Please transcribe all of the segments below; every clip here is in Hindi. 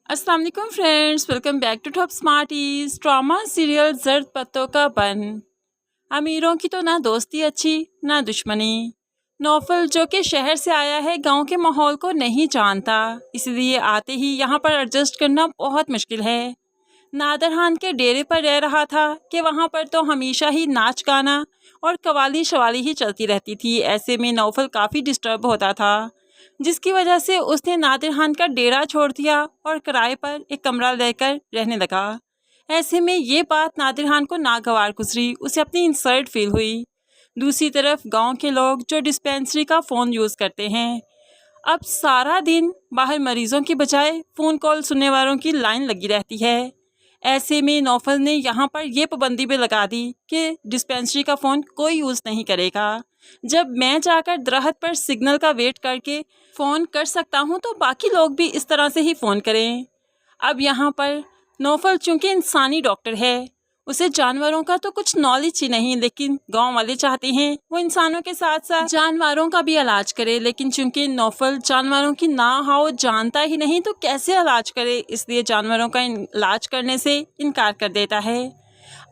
अस्सलाम वालेकुम friends, welcome back to Top Smarties. Drama serial जर्द पत्तों का बन। अमीरों की तो ना दोस्ती अच्छी ना दुश्मनी। नौफल जो कि शहर से आया है, गांव के माहौल को नहीं जानता, इसलिए आते ही यहाँ पर एडजस्ट करना बहुत मुश्किल है। नादर खान के डेरे पर रह रहा था कि वहाँ पर तो हमेशा ही नाच गाना और कवाली शवाली ही चलती रहती थी। ऐसे में नौफल काफ़ी डिस्टर्ब होता था, जिसकी वजह से उसने नादिर खान का डेरा छोड़ दिया और किराए पर एक कमरा लेकर रहने लगा। ऐसे में ये बात नादिर खान को नागवार गुजरी, उसे अपनी इंसल्ट फील हुई। दूसरी तरफ गांव के लोग जो डिस्पेंसरी का फ़ोन यूज़ करते हैं, अब सारा दिन बाहर मरीजों की बजाय फ़ोन कॉल सुनने वालों की लाइन लगी रहती है। ऐसे में नौफल ने यहाँ पर यह पाबंदी भी लगा दी कि डिस्पेंसरी का फ़ोन कोई यूज़ नहीं करेगा। जब मैं जाकर दरख्त पर सिग्नल का वेट करके फ़ोन कर सकता हूँ तो बाकी लोग भी इस तरह से ही फ़ोन करें। अब यहाँ पर नौफल चूँकि इंसानी डॉक्टर है, उसे जानवरों का तो कुछ नॉलेज ही नहीं, लेकिन गांव वाले चाहते हैं वो इंसानों के साथ साथ जानवरों का भी इलाज करे। लेकिन चूँकि नौफल जानवरों की ना हाव जानता ही नहीं तो कैसे इलाज करे, इसलिए जानवरों का इलाज करने से इनकार कर देता है।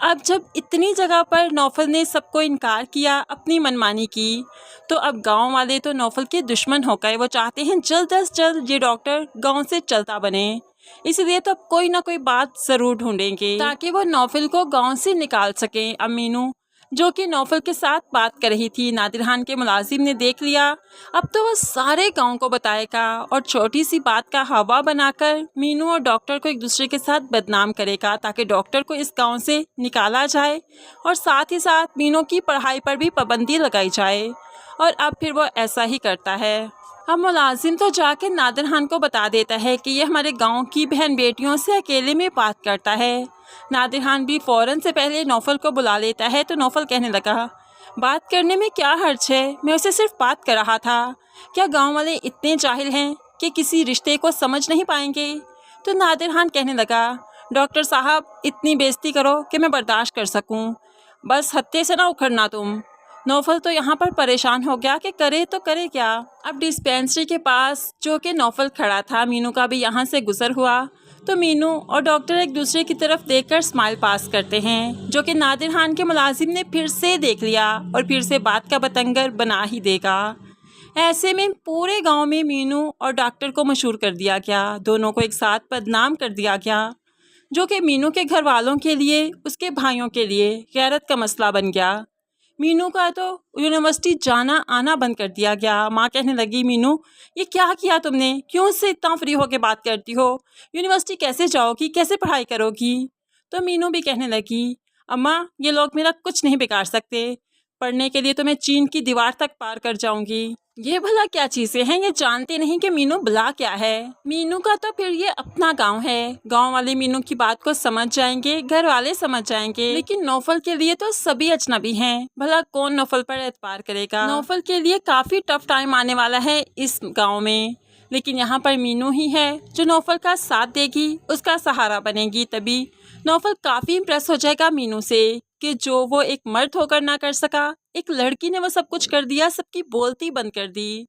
अब जब इतनी जगह पर नौफल ने सबको इनकार किया, अपनी मनमानी की, तो अब गांव वाले तो नौफल के दुश्मन हो गए। वो चाहते हैं जल्द अज जल्द ये डॉक्टर गांव से चलता बने, इसलिए तो अब कोई ना कोई बात ज़रूर ढूंढेंगे ताकि वो नौफल को गांव से निकाल सकें। अमीनू जो कि नौफल के साथ बात कर रही थी, नादिर खान के मुलाजिम ने देख लिया। अब तो वह सारे गांव को बताएगा और छोटी सी बात का हवा बनाकर मीनू और डॉक्टर को एक दूसरे के साथ बदनाम करेगा, ताकि डॉक्टर को इस गांव से निकाला जाए और साथ ही साथ मीनू की पढ़ाई पर भी पाबंदी लगाई जाए। और अब फिर वो ऐसा ही करता है। अब मुलाजिम तो जाके नादिर खान को बता देता है कि ये हमारे गांव की बहन बेटियों से अकेले में बात करता है। नादिर खान भी फ़ौरन से पहले नौफल को बुला लेता है, तो नौफल कहने लगा, बात करने में क्या हर्ज है, मैं उसे सिर्फ बात कर रहा था। क्या गांव वाले इतने जाहिल हैं कि किसी रिश्ते को समझ नहीं पाएंगे? तो नादिर खान कहने लगा, डॉक्टर साहब इतनी बेइज्जती करो कि मैं बर्दाश्त कर सकूं, बस हत्थे से ना उखड़ना तुम। नौफल तो यहाँ पर परेशान हो गया कि करे तो करे क्या। अब डिस्पेंसरी के पास जो कि नौफल खड़ा था, मीनू का भी यहाँ से गुजर हुआ, तो मीनू और डॉक्टर एक दूसरे की तरफ देखकर स्माइल पास करते हैं, जो कि नादिर खान के मुलाजिम ने फिर से देख लिया और फिर से बात का बतंगर बना ही देगा। ऐसे में पूरे गांव में मीनू और डॉक्टर को मशहूर कर दिया गया, दोनों को एक साथ बदनाम कर दिया गया, जो कि मीनू के घर वालों के लिए, उसके भाइयों के लिए गैरत का मसला बन गया। मीनू का तो यूनिवर्सिटी जाना आना बंद कर दिया गया। माँ कहने लगी, मीनू ये क्या किया तुमने, क्यों से इतना फ्री होके बात करती हो, यूनिवर्सिटी कैसे जाओगी, कैसे पढ़ाई करोगी? तो मीनू भी कहने लगी, अम्मा ये लोग मेरा कुछ नहीं बिगाड़ सकते, पढ़ने के लिए तो मैं चीन की दीवार तक पार कर जाऊंगी। ये भला क्या चीज़ें हैं, ये जानते नहीं कि मीनू भला क्या है। मीनू का तो फिर ये अपना गांव है, गांव वाले मीनू की बात को समझ जाएंगे, घर वाले समझ जाएंगे, लेकिन नौफल के लिए तो सभी अजनबी हैं। भला कौन नौफल पर एतबार करेगा? नौफल के लिए काफ़ी टफ टाइम आने वाला है इस गाँव में, लेकिन यहाँ पर मीनू ही है जो नौफल का साथ देगी, उसका सहारा बनेगी। तभी नौफल काफ़ी इम्प्रेस हो जाएगा मीनू से कि जो वो एक मर्द होकर ना कर सका, एक लड़की ने वो सब कुछ कर दिया, सबकी बोलती बंद कर दी।